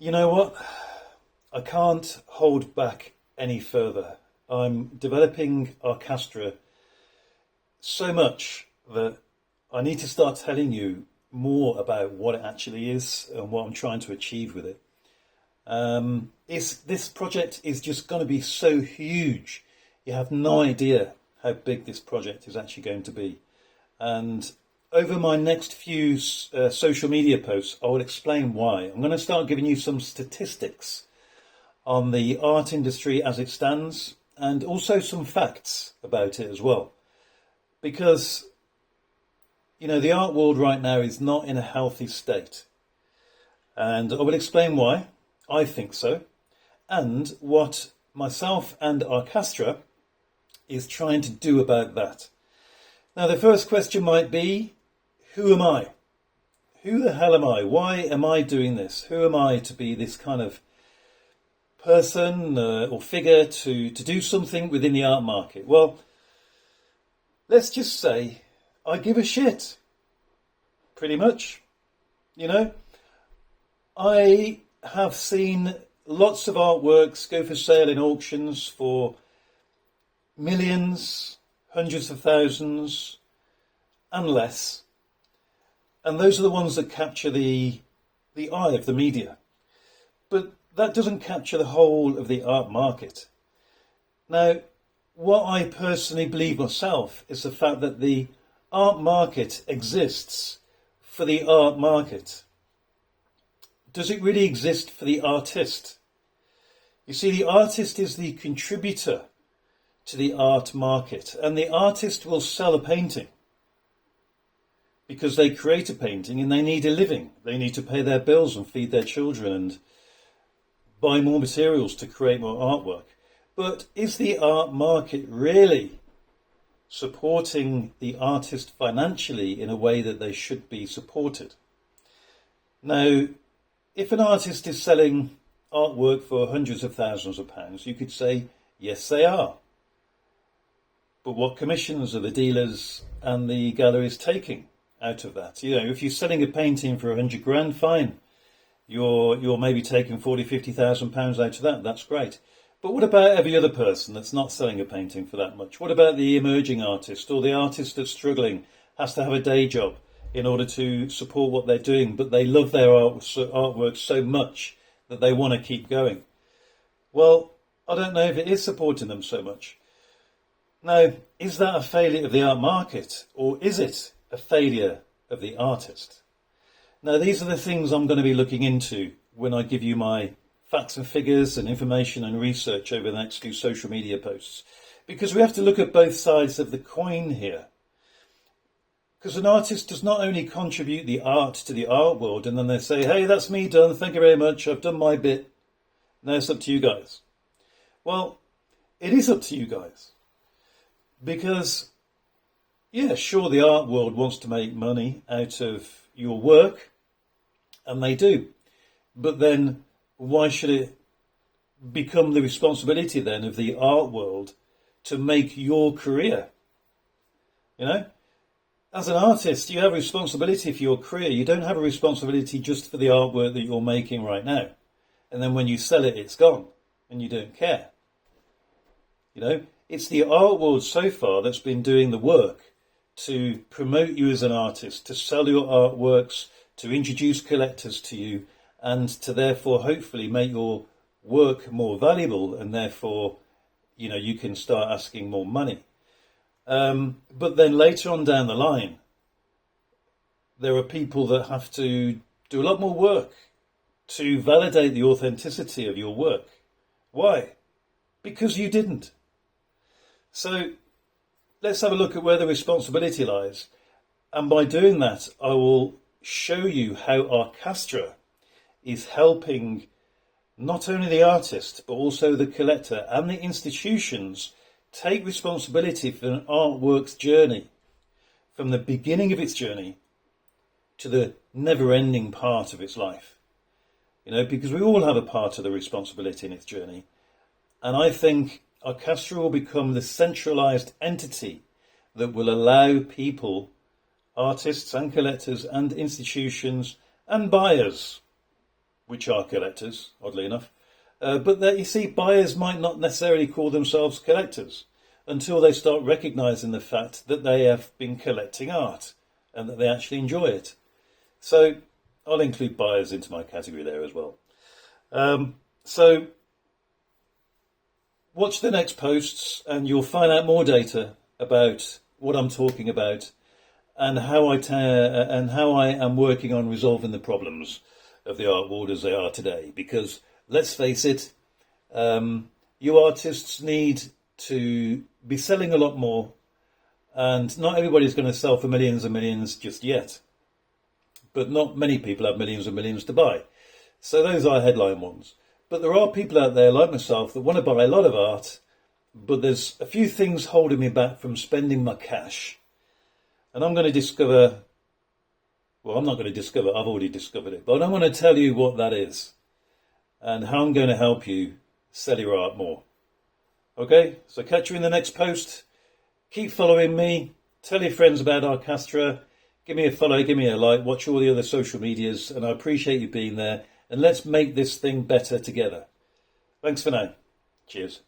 You know what? I can't hold back any further. I'm developing Arcastra so much that I need to start telling you more about what it actually is and what I'm trying to achieve with it. This project is just going to be so huge. You have no idea how big this project is actually going to be. And over my next few social media posts, I will explain why. I'm going to start giving you some statistics on the art industry as it stands, and also some facts about it as well. Because, the art world right now is not in a healthy state. And I will explain why I think so, and what myself and Arcastra is trying to do about that. Now, the first question might be, who am I? Who the hell am I? Why am I doing this? Who am I to be this kind of person or figure to do something within the art market? Well, let's just say I give a shit, pretty much. I have seen lots of artworks go for sale in auctions for millions, hundreds of thousands, and less. And those are the ones that capture the eye of the media. But that doesn't capture the whole of the art market. Now, what I personally believe myself is the fact that the art market exists for the art market. Does it really exist for the artist? You see, the artist is the contributor to the art market, and the artist will sell a painting because they create a painting and they need a living. They need to pay their bills and feed their children and buy more materials to create more artwork. But is the art market really supporting the artist financially in a way that they should be supported? Now, if an artist is selling artwork for hundreds of thousands of pounds, you could say, yes, they are. But what commissions are the dealers and the galleries taking out of that? If you're selling a painting for 100 grand, fine. You're maybe taking 40, 50,000 pounds out of that. That's great. But what about every other person that's not selling a painting for that much? What about the emerging artist or the artist that's struggling, has to have a day job in order to support what they're doing, but they love their artwork so much that they want to keep going? Well, I don't know if it is supporting them so much. Now, is that a failure of the art market, or is it a failure of the artist? Now, these are the things I'm going to be looking into when I give you my facts and figures and information and research over the next few social media posts. Because we have to look at both sides of the coin here. Because an artist does not only contribute the art to the art world and then they say, hey, that's me done, thank you very much, I've done my bit, now it's up to you guys. Well, it is up to you guys. Because, yeah, sure, the art world wants to make money out of your work, and they do. But then why should it become the responsibility then of the art world to make your career? As an artist, you have a responsibility for your career. You don't have a responsibility just for the artwork that you're making right now. And then when you sell it, it's gone, and you don't care. It's the art world so far that's been doing the work to promote you as an artist, to sell your artworks, to introduce collectors to you, and to therefore hopefully make your work more valuable, and therefore, you can start asking more money. But then later on down the line, there are people that have to do a lot more work to validate the authenticity of your work. Why? Because you didn't. So let's have a look at where the responsibility lies. And by doing that, I will show you how Arcastra is helping not only the artist, but also the collector and the institutions take responsibility for an artwork's journey, from the beginning of its journey to the never-ending part of its life. Because we all have a part of the responsibility in its journey. And I think Arcastra will become the centralised entity that will allow people, artists and collectors and institutions and buyers, which are collectors, oddly enough. But that, you see, buyers might not necessarily call themselves collectors until they start recognising the fact that they have been collecting art and that they actually enjoy it. So I'll include buyers into my category there as well. So watch the next posts and you'll find out more data about what I'm talking about and how I am working on resolving the problems of the art world as they are today. Because let's face it, you artists need to be selling a lot more, and not everybody's going to sell for millions and millions just yet. But not many people have millions and millions to buy. So those are headline ones. But there are people out there like myself that want to buy a lot of art, but there's a few things holding me back from spending my cash. And I'm going to discover, well, I'm not going to discover, I've already discovered it, but I'm going to tell you what that is and how I'm going to help you sell your art more. Okay, so catch you in the next post. Keep following me. Tell your friends about Arcastra. Give me a follow, give me a like, watch all the other social medias, and I appreciate you being there. And let's make this thing better together. Thanks for now. Cheers.